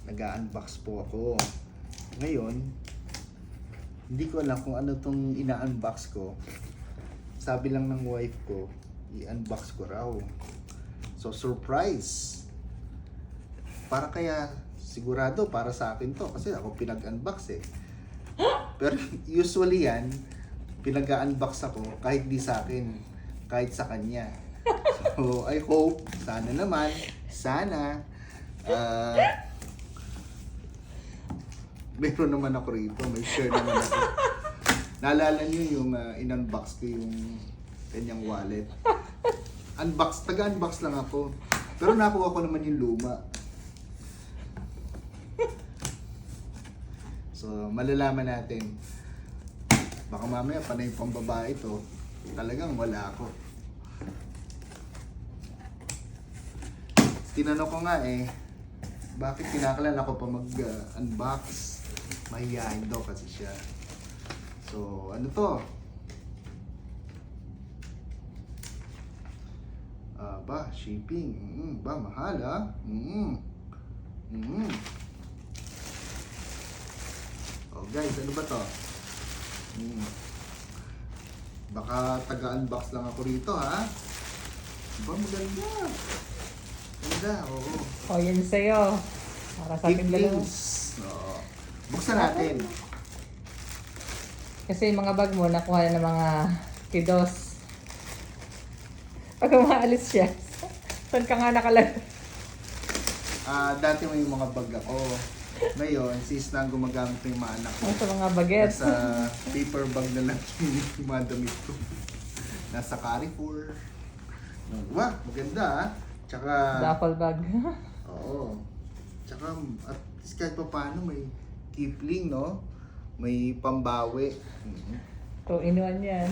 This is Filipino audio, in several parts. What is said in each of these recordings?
nag-unbox po ako. Ngayon, hindi ko alam kung ano tong ina-unbox ko. Sabi lang ng wife ko, i-unbox ko raw. So, surprise! Para kaya, sigurado para sa akin to. Kasi ako pinag-unbox eh. Pero usually yan, pinag-unbox ako kahit di sa akin, kahit sa kanya. So, I hope, sana naman, meron naman ako rito, may share naman ako. Naalala niyo yung in-unbox ko yung kanyang wallet. Taga-unbox lang ako. Pero nakuha ko naman yung luma. So, malalaman natin. Baka mamaya panay pang babae to. Talagang wala ako. Tinanong ko nga bakit kinakalan ako pa mag-unbox? Mahihain daw kasi siya. So, ano to? Shipping. Mahal ah. Oh guys, ano ba to? Baka taga-unbox lang ako rito ha. Maganda. Ganda, oo. O, yan sa'yo. Para sa ating dalawa. Oo. Buksan natin. Kasi yung mga bag mo, nakuha na ng mga kiddos. Pag umaalis siya, saan ka nga nakalagay? Dati may mga bag ako. Ngayon, sis na ang gumagamit ng mga anak ko. Sa mga bagets. Nasa paper bag na lang yung mga damit ko. Nasa Carrefour. Wah, maganda ah. Tsaka... Duffel bag. Oo. Tsaka, at least kahit pa paano may Kipling, no? May pambawi. 2-in-1 yan.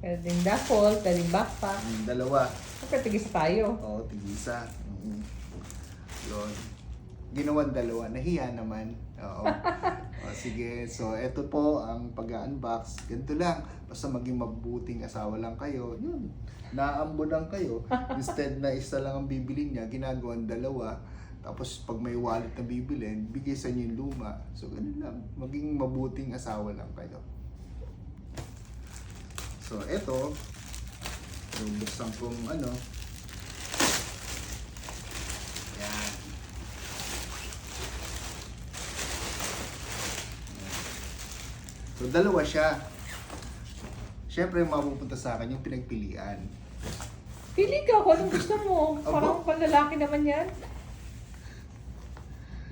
Pwedeng duffel, pwedeng backpack. Dalawa. Siyempre, tigisa tayo. Oo, tigisa. Yun. Ginawan dalawa. Nahiya naman. Oo. Sige. So, eto po ang pag-unbox. Ganito lang. Basta maging mabuting asawa lang kayo. Yun. Naambo lang kayo. Instead na isa lang ang bibili niya, ginagawan dalawa. Tapos pag may wallet na bibilin, bigay sa inyo yung luma. So, ganun lang. Maging mabuting asawa lang kayo. So, eto. Yung buksan kong ano. Yan. So, dalawa siya. Siyempre, mapupunta sa akin yung pinagpilian. Pili ka kung anong gusto mo. Abo. Parang panlalaki naman yan.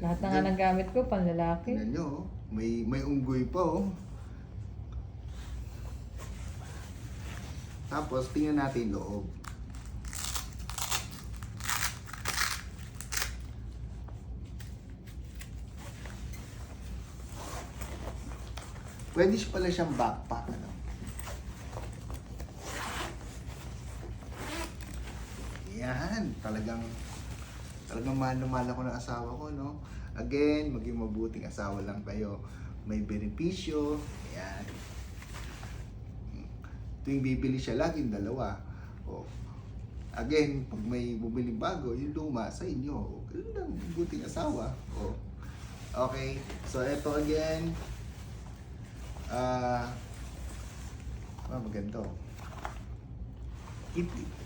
Lahat na nga ng gamit ko, panlalaki. Tingnan nyo, oh. May unggoy pa, oh. Tapos, tingnan natin yung loob. Pwede pala siyang backpack, ano? Yan, talagang mahal na mahal ako ng asawa ko, no? Again, maging mabuting asawa lang kayo. May benepisyo, yan. Tuwing bibili siya, laging dalawa. O, again, pag may bumili bago, yung luma sa inyo. Ganun lang, mabuting asawa. O, okay, so eto again. Maganda. Kipling.